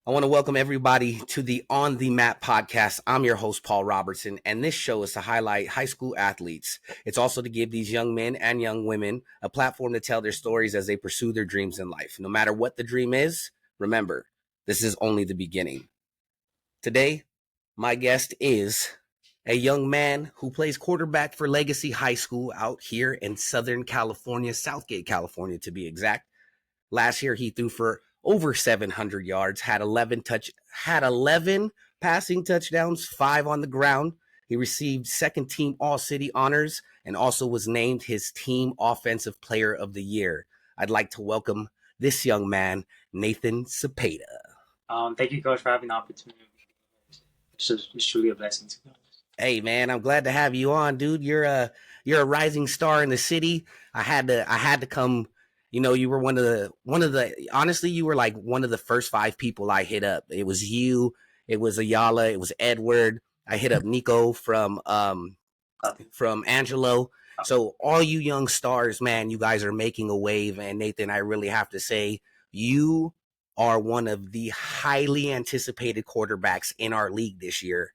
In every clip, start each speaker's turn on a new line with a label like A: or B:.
A: I want to welcome everybody to the On the Map podcast. I'm your host, Paul Robertson, and this show is to highlight high school athletes. It's also to give these young men and young women a platform to tell their stories as they pursue their dreams in life. No matter what the dream is, remember, this is only the beginning. Today, my guest is a young man who plays quarterback for Legacy High School out here in Southern California, Southgate, California, to be exact. Last year, he threw for over 700 yards, had 11 passing touchdowns, 5 on the ground. He received second team All-City honors and also was named his team Offensive Player of the Year. I'd like to welcome this young man, Nathan Zepeda.
B: Thank you, Coach, for having the opportunity. It's truly a blessing to be honest.
A: Hey man, I'm glad to have you on, dude. You're a rising star in the city. I had to come. You were one of the honestly, you were like one of the first 5 people I hit up. It was you, it was Ayala, it was Edward. I hit up Nico from Angelo. So all you young stars, man, you guys are making a wave. And Nathan, I really have to say, you are one of the highly anticipated quarterbacks in our league this year.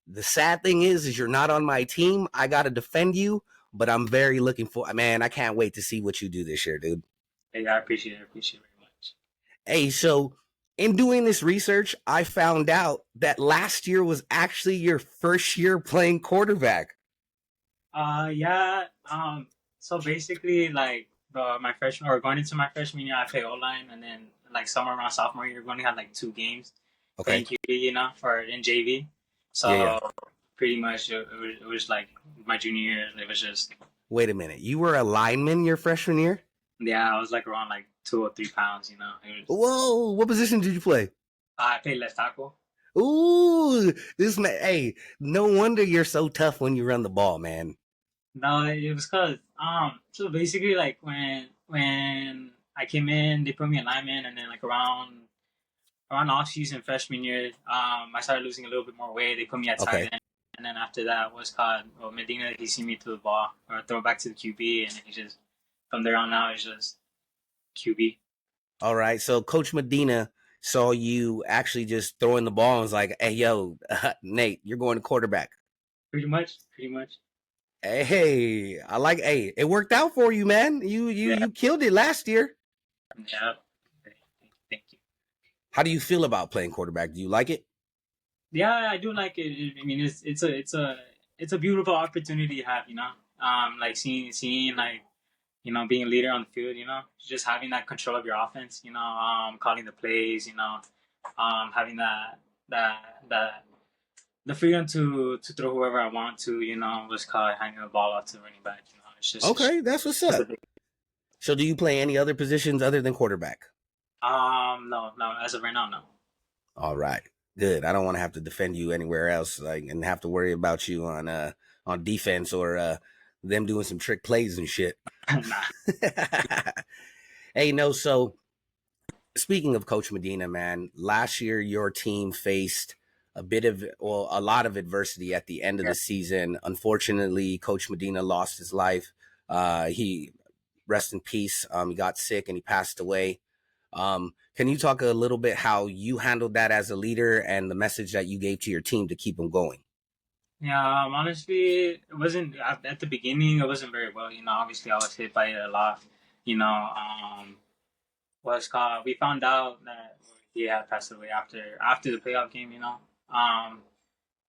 A: The sad thing is you're not on my team. I got to defend you, but I'm very looking for, man, I can't wait to see what you do this year, dude.
B: Hey, I appreciate it. I appreciate it very much.
A: Hey, so in doing this research, I found out that last year was actually your first year playing quarterback.
B: Yeah. So basically, like my freshman or going into my freshman year, I played O line, and then like somewhere around sophomore year, we only had like 2 games
A: Okay.
B: playing QB, for in JV. So
A: Yeah.
B: pretty much it was like my junior year. It was just
A: Wait a minute. You were a lineman your freshman year?
B: I was like around like 2 or 3 pounds. It was,
A: Whoa. What position did you play?
B: I played left tackle.
A: Ooh, this man. Hey, no wonder you're so tough when you run the ball, man.
B: No, it was cause so basically like when I came in, they put me in lineman, and then like around off season freshman year, I started losing a little bit more weight. They put me at tight
A: Okay.
B: end, and then after that was called Medina. He see me throw the ball or throw it back to the QB, and then he just from there on out it's just QB.
A: All right. So Coach Medina saw you actually just throwing the ball and was like, hey, yo, Nate, you're going to quarterback.
B: Pretty much, pretty much.
A: Hey, hey, it worked out for you, man.
B: Yeah,
A: You killed it last year.
B: yeah. Thank you.
A: How do you feel about playing quarterback? Do you like it?
B: Yeah, I do like it. I mean, it's a beautiful opportunity to have. Like seeing like being a leader on the field, just having that control of your offense, calling the plays, having that the freedom to throw whoever I want to, was called handing the ball off to the running back.
A: Okay, that's what's
B: It's a
A: up.
B: big,
A: So do you play any other positions other than quarterback?
B: no, as of right now, no.
A: All right. Good. I don't want to have to defend you anywhere else, like, and have to worry about you on defense or them doing some trick plays and shit.
B: Nah.
A: Hey, no, so speaking of Coach Medina, man, last year your team faced a lot of adversity at the end of the season. Unfortunately, Coach Medina lost his life. He rest in peace. He got sick and he passed away. Can you talk a little bit how you handled that as a leader and the message that you gave to your team to keep them going?
B: Yeah, honestly, it wasn't at the beginning. It wasn't very well. Obviously, I was hit by it a lot. You know, was called. We found out that he had passed away after the playoff game.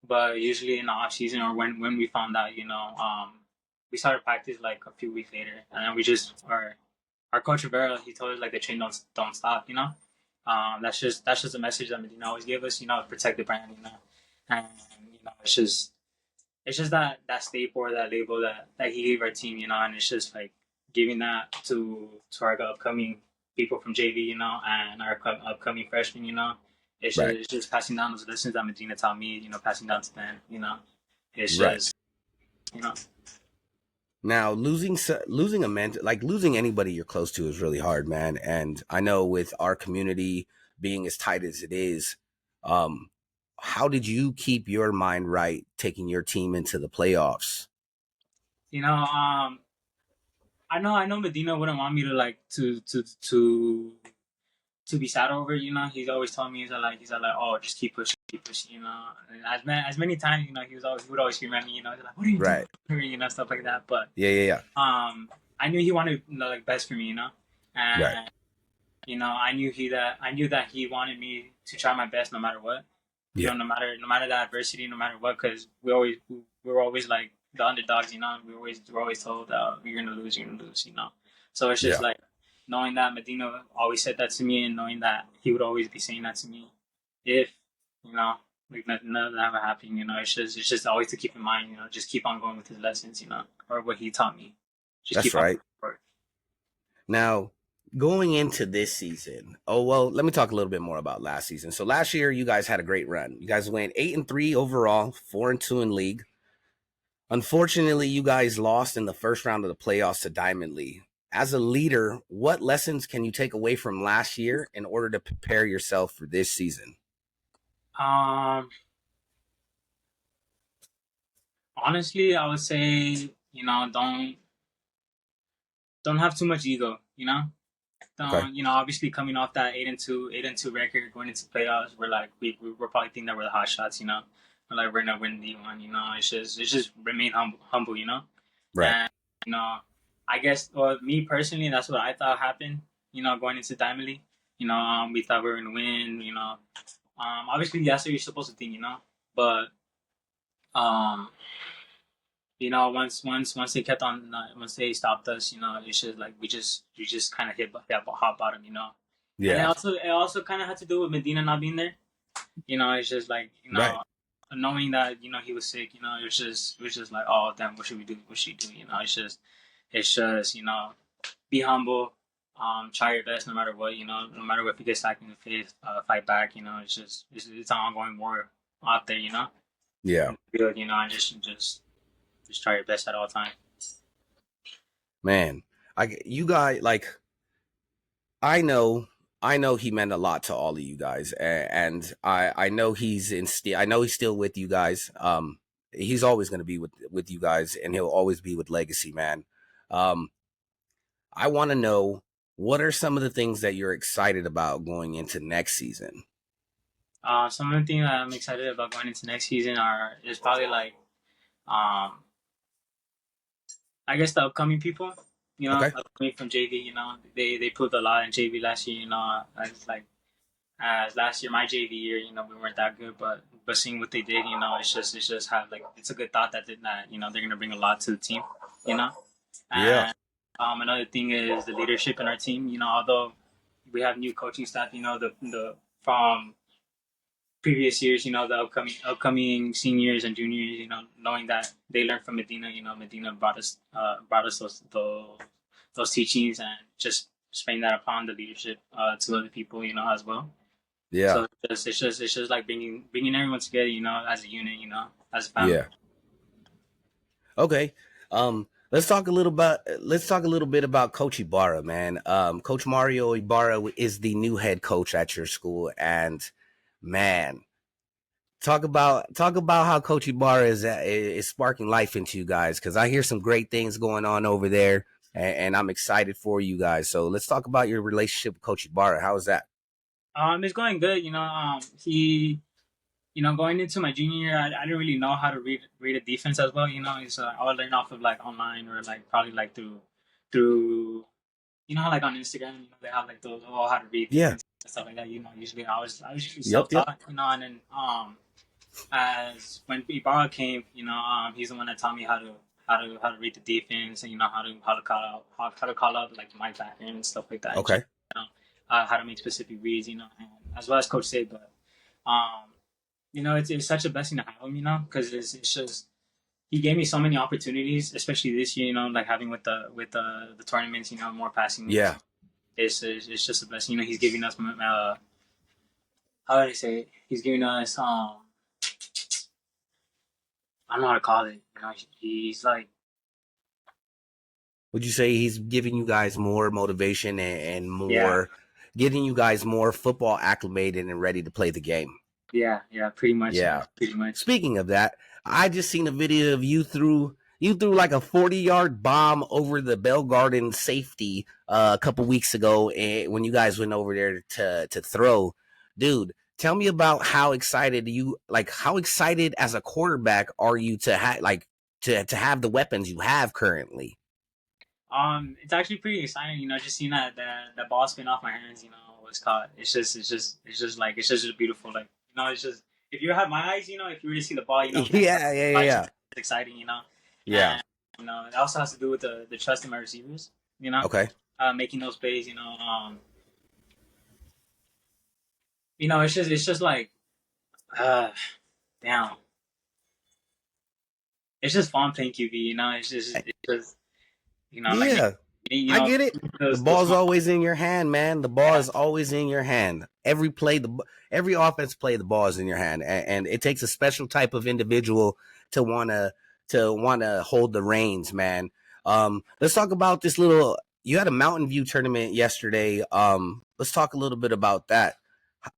B: But usually in the off season or when we found out, we started practice like a few weeks later, and then we just our coach Rivera, he told us like the train don't stop. That's just a message that Medina always gave us. Protect the brand. And it's just that staple or that label that he gave our team. And it's just like giving that to our upcoming people from JV, and our upcoming freshmen.
A: Right.
B: It's just passing down those lessons that Medina taught me. Passing down to them. It's
A: Right.
B: just you know.
A: Now losing anybody you're close to is really hard, man. And I know with our community being as tight as it is, um, how did you keep your mind right taking your team into the playoffs?
B: You know, I know Medina wouldn't want me to like to to be sad over. He's always telling me he's like, oh, just keep pushing. And as many times, he would always scream at me. He's like, what are you doing?
A: Right.
B: Stuff like that. But
A: Yeah. Yeah. Yeah.
B: I knew he wanted like best for me.
A: Right.
B: And I knew that he wanted me to try my best no matter what.
A: Yeah.
B: No matter the adversity, no matter what, because we were always like the underdogs. We're always told that you're gonna lose, you're gonna lose. So it's just
A: Yeah.
B: like knowing that Medina always said that to me, and knowing that he would always be saying that to me, if like none of that ever happened. It's just always to keep in mind. Just keep on going with his lessons. Or what he taught me. Just
A: That's
B: keep on
A: right.
B: going.
A: Now, going into this season, let me talk a little bit more about last season. So last year, you guys had a great run. You guys went 8-3 overall, 4-2 in league. Unfortunately, you guys lost in the first round of the playoffs to Diamond League. As a leader, what lessons can you take away from last year in order to prepare yourself for this season?
B: Honestly, I would say don't have too much ego.
A: Okay.
B: Obviously coming off that 8-2 record, going into playoffs, we're probably thinking that we're the hot shots. We're like we're gonna win the one. It's just remain humble.
A: Right.
B: And I guess, well, me personally, that's what I thought happened. Going into Diamond League, we thought we were gonna win. Obviously that's what you're supposed to think. But um, once they kept on, once they stopped us, it's just like we just kind of hit hot bottom. And
A: Yeah.
B: it also kind of had to do with Medina not being there. It's just like
A: Right.
B: knowing that he was sick. It was just like, oh damn, what should we do? What should we do? It's just be humble. Try your best no matter what. No matter what, if you get sacked in the face, fight back. It's an ongoing war out there.
A: Yeah.
B: Good. And just try your best at all times.
A: Man, you guys, like, I know he meant a lot to all of you guys, and I know I know he's still with you guys. He's always going to be with you guys, and he'll always be with Legacy, man. I want to know, what are some of the things that you're excited about going into next season?
B: Some of the things that I'm excited about going into next season is probably like I guess the upcoming people.
A: Okay.
B: Upcoming from JV. They proved a lot in JV last year. As last year, my JV year, we weren't that good, but seeing what they did, it's just have like it's a good thought that they're gonna bring a lot to the team. And
A: Yeah.
B: another thing is the leadership in our team. Although we have new coaching staff, the from previous years, the upcoming seniors and juniors, knowing that they learned from Medina. Medina brought us those teachings, and just spreading that upon the leadership to other people, as well.
A: Yeah.
B: So it's just like bringing everyone together, as a unit, as a family.
A: Yeah. Okay. Let's talk a little bit about Coach Ibarra, man. Coach Mario Ibarra is the new head coach at your school, and man, talk about how Coach Ibarra is sparking life into you guys, because I hear some great things going on over there, and I'm excited for you guys. So let's talk about your relationship with Coach Ibarra. How is that?
B: It's going good. He, going into my junior year, I didn't really know how to read a defense as well. It's I would learn off of like online, or like probably like through how like on Instagram, they have like those, how to read
A: Yeah.
B: defense and stuff like that. Usually I was usually
A: Yep.
B: self taught. And then as when Ibarra came, he's the one that taught me how to read the defense, and how to call out like my backer and stuff like that.
A: Okay.
B: How to make specific reads, and as well as Coach said, but it's such a blessing to have him, because it's just he gave me so many opportunities, especially this year, like having with the tournaments, more passing.
A: Yeah.
B: It's just a blessing. He's giving us how do I say it? He's giving us I don't know how to call it. He's like,
A: Would you say he's giving you guys more motivation and more,
B: yeah,
A: getting you guys more football acclimated and ready to play the game?
B: yeah, pretty much.
A: Yeah.
B: Pretty much.
A: Speaking of that, I just seen a video of you threw you threw like a 40-yard bomb over the Bell Garden safety a couple weeks ago, when you guys went over there to throw, dude. Tell me about how excited how excited as a quarterback are you to have to have the weapons you have currently?
B: It's actually pretty exciting, just seeing that the ball spin off my hands, was caught. It's just beautiful. Like, it's just, if you have my eyes, if you really see the ball, catch
A: Yeah, yeah, yeah,
B: it's
A: yeah.
B: just exciting,
A: Yeah.
B: and it also has to do with the trust in my receivers,
A: Okay.
B: making those plays, it's just like, uh, damn, it's just fun playing QB, it's just like
A: Yeah. I get it. The
B: those
A: ball's
B: small.
A: always in your hand, man. The ball
B: Yeah.
A: is always in your hand. Every offense play, the ball is in your hand, and it takes a special type of individual to wanna hold the reins, man. Let's talk about this little. You had a Mountain View tournament yesterday. Let's talk a little bit about that.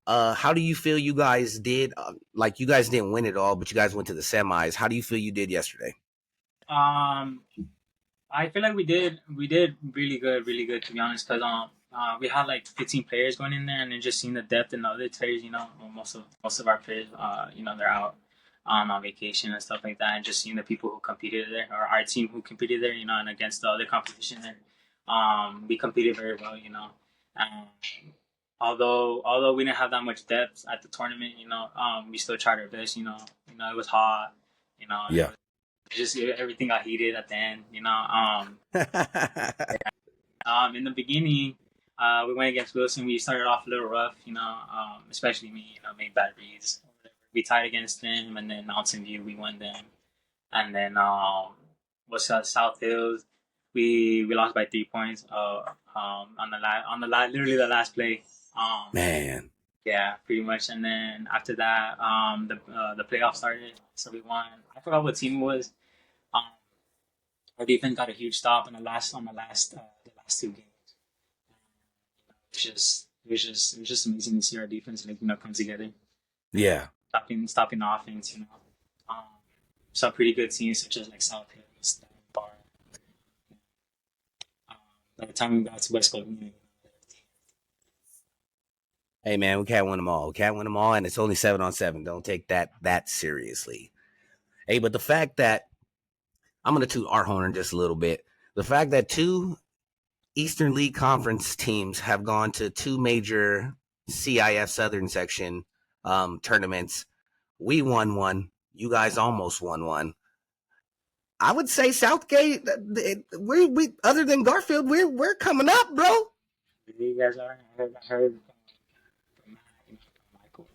A: How do you feel you guys did? Like, you guys didn't win it all, but you guys went to the semis. How do you feel you did yesterday?
B: Um, I feel like we did really good, to be honest, because we had like 15 players going in there, and then just seeing the depth in the other players, most of our players, they're out on vacation and stuff like that, and just seeing the people who competed there, or our team who competed there, and against the other competition there, we competed very well, and although we didn't have that much depth at the tournament, we still tried our best, it was hot, it
A: Yeah.
B: was just everything got heated at the end, in the beginning, we went against Wilson. We started off a little rough, especially me, made bad reads. We tied against them, and then Mountain View, we won them. And then what's South Hills, we lost by 3 points. Literally the last play.
A: Man.
B: Yeah, pretty much. And then after that, the playoff started, so we won. I forgot what team it was. Um, our defense got a huge stop the last two games. It was just amazing to see our defense come together,
A: Yeah.
B: stopping the offense. Um, some pretty good teams such as like South Hills, Bar. Um, by the time we got to West Covina,
A: Hey, man, we can't win them all. We can't win them all, and it's only 7-on-7. Don't take that seriously. Hey, but the fact that I'm gonna toot our horn just a little bit. The fact that two Eastern League Conference teams have gone to two major CIF Southern Section tournaments. We won one. You guys almost won one. I would say Southgate. We other than Garfield, we're coming up, bro.
B: you guys are. I heard from Matt, from Michael.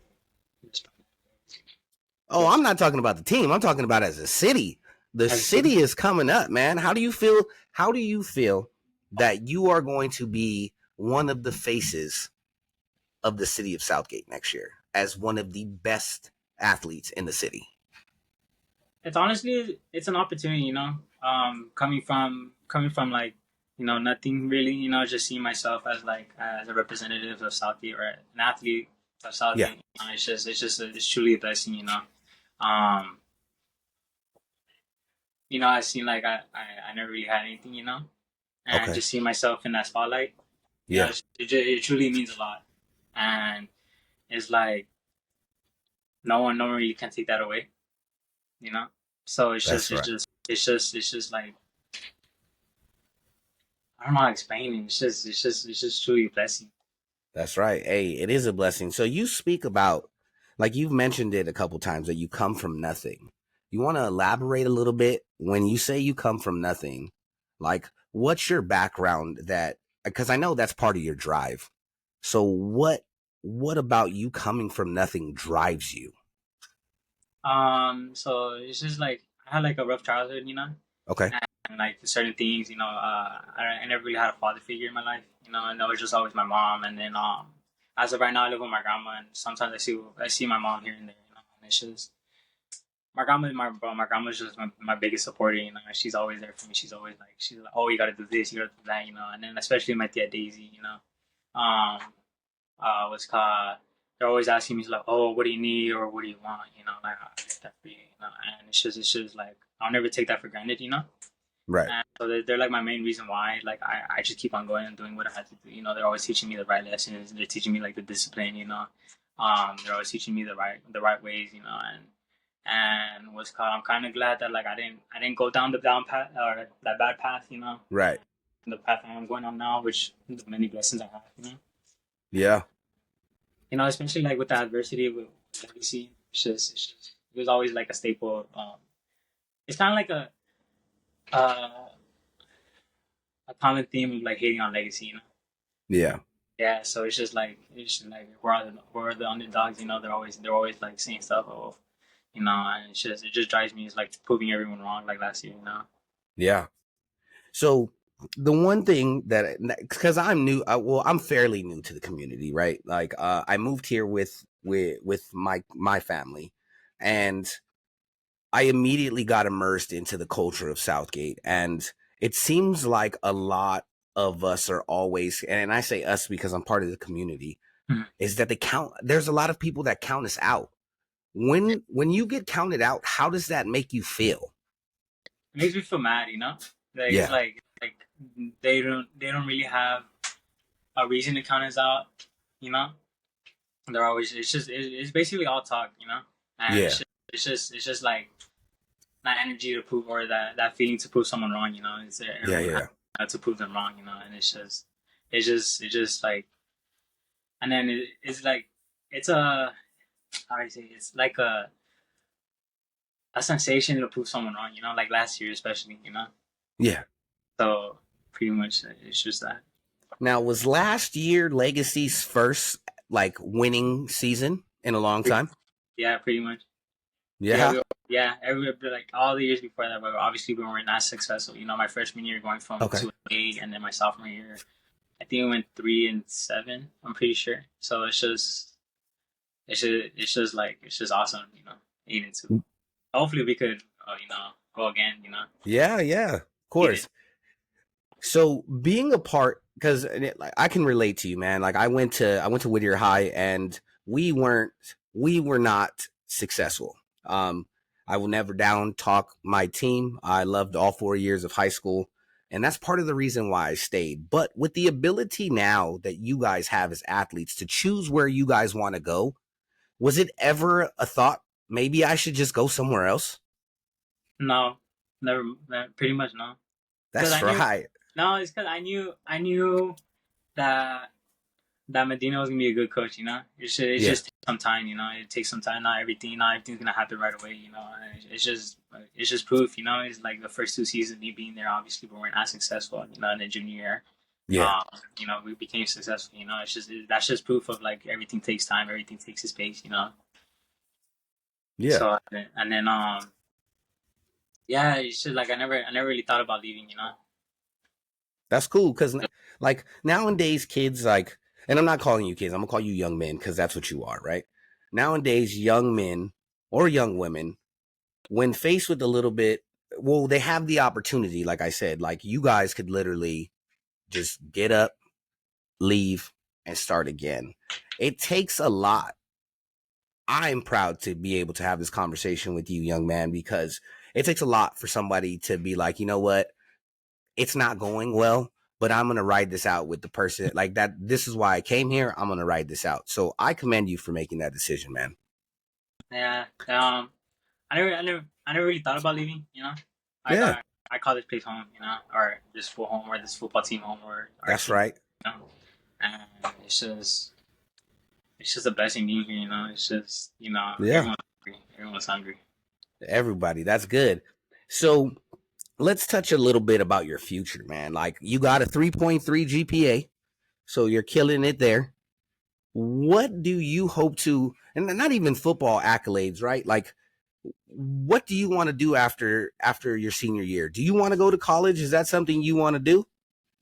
A: Oh, I'm not talking about the team. I'm talking about as a city. The
B: As a
A: city
B: city,
A: is coming up, man. How do you feel? How do you feel that you are going to be one of the faces of the city of Southgate next year as one of the best athletes in the city?
B: it's an opportunity, coming from like, nothing really, just seeing myself as like as a representative of Southgate, or an athlete of
A: Yeah.
B: Southgate. It's truly a blessing, Um, I seem like I never really had anything, and
A: Okay.
B: just seeing myself in that spotlight,
A: Yeah.
B: it truly means a lot, and it's like no one really can take that away, you know. So
A: That's right.
B: it's just like, I don't know how to explain it. It's just truly a blessing.
A: That's right. Hey, it is a blessing. So you speak about, like you've mentioned it a couple times, that you come from nothing. You want to elaborate a little bit when you say you come from nothing? Like, what's your background that, because I know that's part of your drive. So what about you coming from nothing drives you?
B: So it's just like I had like a rough childhood,
A: Okay.
B: and like certain things, I never really had a father figure in my life, and it was just always my mom. And then as of right now, I live with my grandma, and sometimes I see my mom here and there, and it's just my grandma's just my biggest supporter, she's always there for me. She's like, oh, you gotta do this, you gotta do that, and then especially my tia Daisy, um what's called, they're always asking me like, oh, what do you need or what do you want, like, I get that for you, and it's just like, I'll never take that for granted, you know.
A: Right.
B: And so they're like my main reason why like I just keep on going and doing what I have to do. You know, they're always teaching me the right lessons. They're teaching me like the discipline. You know, they're always teaching me the right ways. You know, and what's called. I'm kind of glad that like I didn't go down the down path or that bad path. You know,
A: Right.
B: the path I'm going on now, which the many blessings I have. You know.
A: Yeah.
B: You know, especially like with the adversity with legacy. It was always like a staple. It's kind of like uh, a common theme of like hating on legacy. You know.
A: Yeah.
B: Yeah, so it's just like we're the underdogs, you know. They're always like saying stuff, oh, you know, and it just drives me. It's like proving everyone wrong, like last year, you know.
A: Yeah. So the one thing that, because I'm new, well, I'm fairly new to the community, right? Like, I moved here with my family, and I immediately got immersed into the culture of Southgate, and it seems like a lot of us are always, and I say us because I'm part of the community,
B: Mhm.
A: is that there's a lot of people that count us out. When you get counted out, how does that make you feel?
B: It makes me feel mad, you know. Like it's
A: Yeah.
B: like they don't really have a reason to count us out, you know. They're always it's basically all talk, you know, and
A: Yeah.
B: it's just like that energy to prove or that feeling to prove someone wrong, you know. It's
A: Yeah.
B: everyone
A: Yeah.
B: has to prove them wrong, you know, and it's just like, and then it's like it's a how do I say, it's like a sensation to prove someone wrong, you know, like last year especially, you know.
A: Yeah.
B: So pretty much it's just that.
A: Now, was last year Legacy's first like winning season in a long time?
B: Yeah, pretty much. Yeah,
A: Yeah.
B: every like all the years before that, but obviously we weren't as successful. You know, my freshman year going from
A: Okay.
B: 2-8, and then my sophomore year, I think we went 3-7. I'm pretty sure. So it's just awesome. You know, 8-2. Hopefully we could, go again. You know,
A: Yeah. Yeah. Of
B: get it.
A: course. So being a part, because like, I can relate to you, man. Like I went to Whittier High, and we were not successful. Um, I will never down talk my team. I loved all 4 years of high school, and that's part of the reason why I stayed. But with the ability now that you guys have as athletes to choose where you guys want to go, was it ever a thought maybe I should just go somewhere else?
B: No, never. Pretty much no. Because
A: That's
B: I knew.
A: right.
B: No, it's because I knew that Medina was gonna be a good coach. You know, it
A: Yeah.
B: just takes some time. You know, it takes some time. Not everything's gonna happen right away. You know, and it's just proof. You know, it's like the first 2 seasons me being there. Obviously, we weren't as successful. You know, in the junior year,
A: Yeah.
B: we became successful. You know, that's just proof of like everything takes time. Everything takes its pace. You know,
A: Yeah.
B: so and then yeah, it's just like I never really thought about leaving. You know.
A: That's cool because, like, nowadays, kids, like, and I'm not calling you kids, I'm gonna call you young men because that's what you are, right? Nowadays, young men or young women, when faced with a little bit, well, they have the opportunity, like I said, like, you guys could literally just get up, leave, and start again. It takes a lot. I'm proud to be able to have this conversation with you, young man, because it takes a lot for somebody to be like, you know what? It's not going well, but I'm going to ride this out with the person like that. This is why I came here. I'm going to ride this out. So I commend you for making that decision, man.
B: Yeah. I never really thought about leaving. You know, I
A: Yeah,
B: thought I call this place home. You know, or this full home, or this football team home, or our
A: that's
B: team.
A: right.
B: You know, and it's just a blessing being here. You know, it's just
A: Yeah,
B: everyone's hungry. Everyone's hungry.
A: everybody. That's good. So let's touch a little bit about your future, man. Like you got a 3.3 GPA, so you're killing it there. What do you hope to, and not even football accolades, right? Like, what do you want to do after your senior year? Do you want to go to college? Is that something you want to do?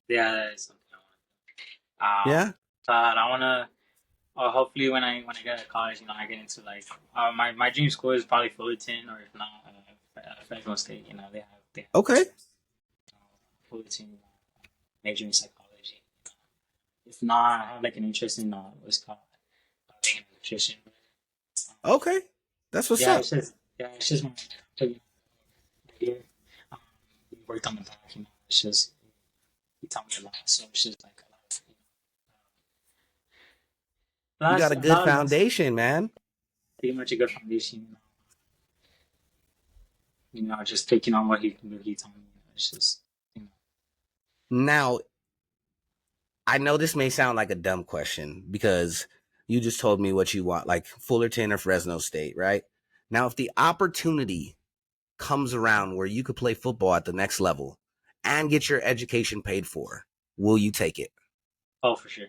B: Yeah, that is something I want.
A: Yeah.
B: So I wanna. Hopefully, when I get to college, I get into like my dream school is probably Fullerton, or if not, Fresno State. They have
A: Okay.
B: Fullerton major in psychology. If not, I have like an interest in what's called being an electrician.
A: Okay. That's what's
B: Yeah,
A: up.
B: it's just my opinion. here. Um, we worked on the back, it's just he taught me a lot. So it's just like
A: You got a
B: a
A: good
B: lot of lessons,
A: foundation, man.
B: pretty much a good foundation. Just taking on what he told me. It's just you know.
A: Now, I know this may sound like a dumb question because you just told me what you want, like Fullerton or Fresno State, right? Now, if the opportunity comes around where you could play football at the next level and get your education paid for, will you take it?
B: Oh, for sure,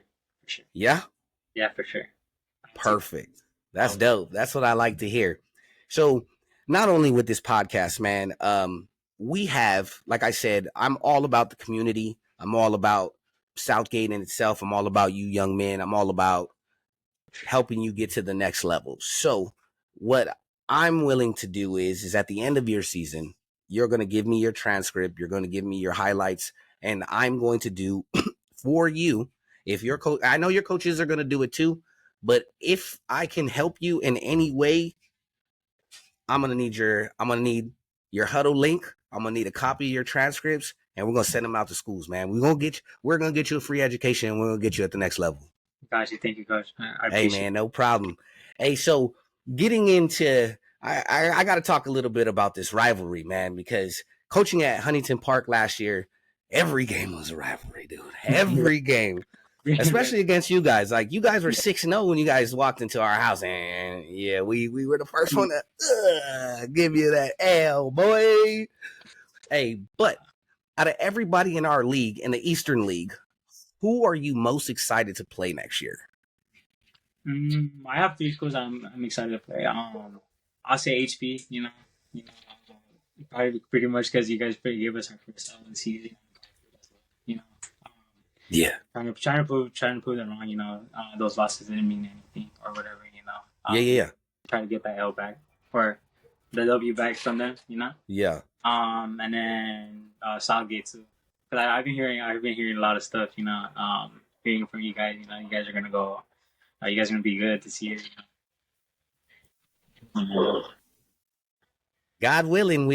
A: Yeah?
B: yeah, for sure. I'll take
A: Perfect.
B: all
A: That's
B: of it.
A: dope. That's what I like to hear. So, not only with this podcast, man, we have, like I said, I'm all about the community. I'm all about Southgate in itself. I'm all about you young men. I'm all about helping you get to the next level. So, what I'm willing to do is at the end of your season, you're going to give me your transcript, you're going to give me your highlights, and I'm going to do for you. If your coach, I know your coaches are going to do it too, but if I can help you in any way, I'm going to need your huddle link. I'm going to need a copy of your transcripts, and we're going to send them out to schools, man. We're going to get you a free education, and we're going to get you at the next level.
B: Got you. Thank you, coach. I
A: Hey,
B: appreciate
A: man, no problem. Hey, so getting into, I got to talk a little bit about this rivalry, man, because coaching at Huntington Park last year, every game was a rivalry, dude.
B: it.
A: Every game,
B: Yeah.
A: especially against you guys. Like you guys were 6-0 when you guys walked into our house, and yeah, we were the first one to give you that L, boy. Hey, but out of everybody in our league, in the Eastern League, who are you most excited to play next year?
B: I have three schools I'm excited to play. I'll say HB. Probably pretty much because you guys gave us our first L in the season. You know, um,
A: Yeah,
B: trying to prove them wrong. Those losses didn't mean anything or whatever.
A: yeah, yeah,
B: Try to get that L back or the W back from them.
A: yeah.
B: And then Southgate too. Because I've been hearing a lot of stuff. Hearing from you guys. You guys are gonna go. You guys are gonna be good this year.
A: God willing,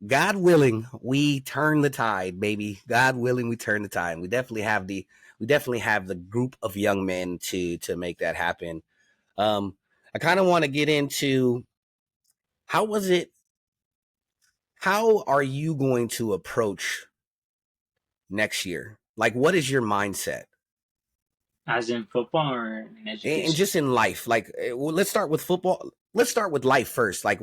A: God willing, we turn the tide, baby. God willing, we turn the tide. We definitely have the group of young men to make that happen. I kind of want to get into how was it? How are you going to approach next year? Like, what is your mindset?
B: As in football or in
A: And
B: education?
A: just in life, like, well, let's start with football. Let's start with life first. Like,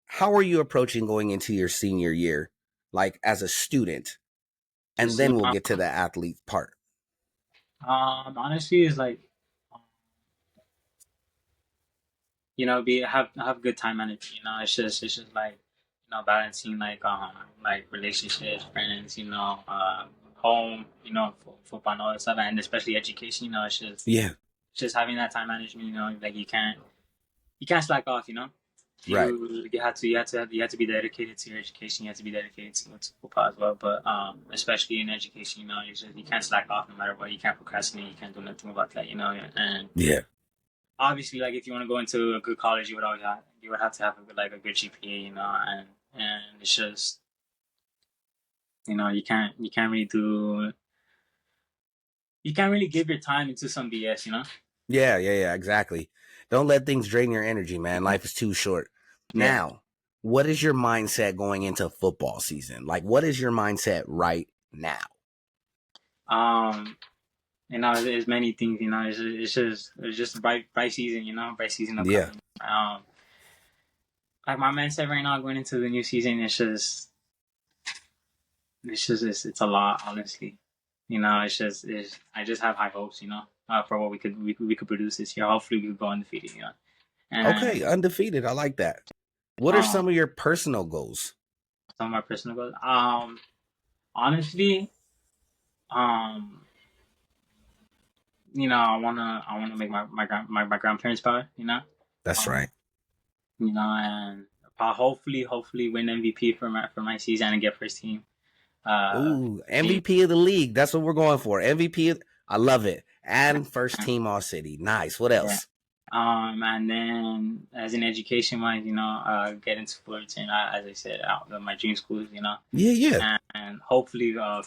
A: how are you approaching going into your senior year, like as a student? And
B: Just
A: then we'll get to the athlete part.
B: honestly, it's like um, be have good time management. It's just like balancing like relationships, friends, home, football and all that stuff, and especially education.
A: Yeah,
B: It's just having that time management. Like you can't slack off.
A: right.
B: You have to be dedicated to your education. You have to be dedicated to football as well. But especially in education, you can't slack off no matter what. You can't procrastinate. You can't do nothing about that. And
A: Yeah,
B: obviously, like if you want to go into a good college, you would have to have a good GPA. And it's just you can't really give your time into some BS.
A: yeah, exactly. Don't let things drain your energy, man. Life is too short.
B: Yeah.
A: Now, what is your mindset going into football season? Like, what is your mindset right now?
B: Um. There's many things. It's just a bright season. Bright season
A: Yeah.
B: upcoming. Like my mindset right now going into the new season, it's a lot, honestly. I just have high hopes, for what we could produce this year. Hopefully, we could go undefeated,
A: Okay,
B: and
A: undefeated. I like that. What are
B: um,
A: some of your personal goals?
B: some of my personal goals. Honestly, um, I wanna make my grandparents proud,
A: That's
B: um,
A: right.
B: and hopefully win MVP for my season and get first team.
A: Ooh,
B: Team.
A: MVP of the league. That's what we're going for. MVP. I love it. And first team all city. Nice. What
B: Yeah.
A: else?
B: And then as in education wise, get into Fullerton, as I said, out of my dream schools,
A: Yeah, yeah.
B: and hopefully 4.0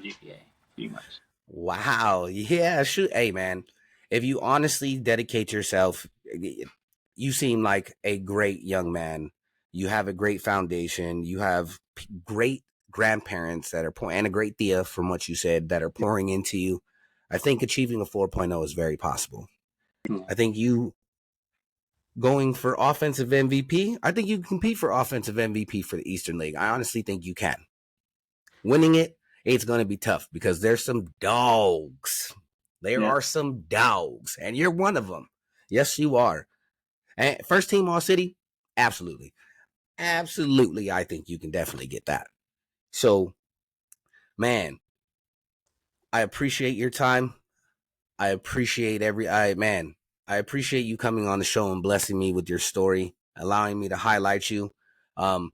B: GPA, pretty much.
A: Wow. Yeah, shoot. Hey, man, if you honestly dedicate yourself, you seem like a great young man. You have a great foundation. You have great grandparents that are pouring, and a great Thea, from what you said, that are pouring into you. I think achieving a 4.0 is very possible.
B: Yeah.
A: I think you going for offensive MVP, I think you can compete for offensive MVP for the Eastern League. I honestly think you can. Winning it, it's going to be tough because there's some dogs. There
B: Yeah.
A: are some dogs, and you're one of them. Yes, you are. And first team All City, absolutely. Absolutely, I think you can definitely get that. So, man, I appreciate your time. I appreciate I appreciate you coming on the show and blessing me with your story, allowing me to highlight you. Um,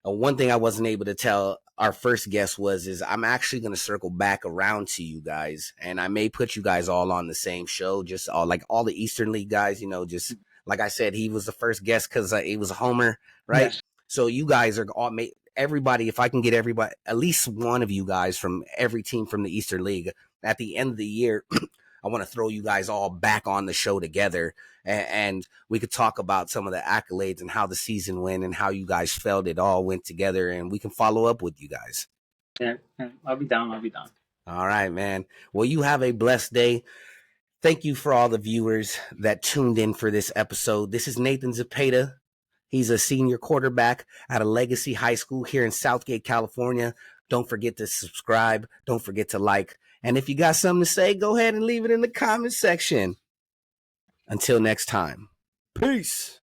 A: one thing I wasn't able to tell our first guest is I'm actually going to circle back around to you guys, and I may put you guys all on the same show, just all like all the Eastern League guys. Just like I said, he was the first guest because he was a homer, right?
B: Yes.
A: So you guys are all everybody. If I can get everybody, at least one of you guys from every team from the Eastern League at the end of the year. I want to throw you guys all back on the show together, and we could talk about some of the accolades and how the season went and how you guys felt it all went together, and we can follow up with you guys.
B: Yeah. I'll be down. I'll be down.
A: All right, man. Well, you have a blessed day. Thank you for all the viewers that tuned in for this episode. This is Nathan Zepeda. He's a senior quarterback at a Legacy High School here in Southgate, California. Don't forget to subscribe. Don't forget to like. And if you got something to say, go ahead and leave it in the comment section. Until next time, peace.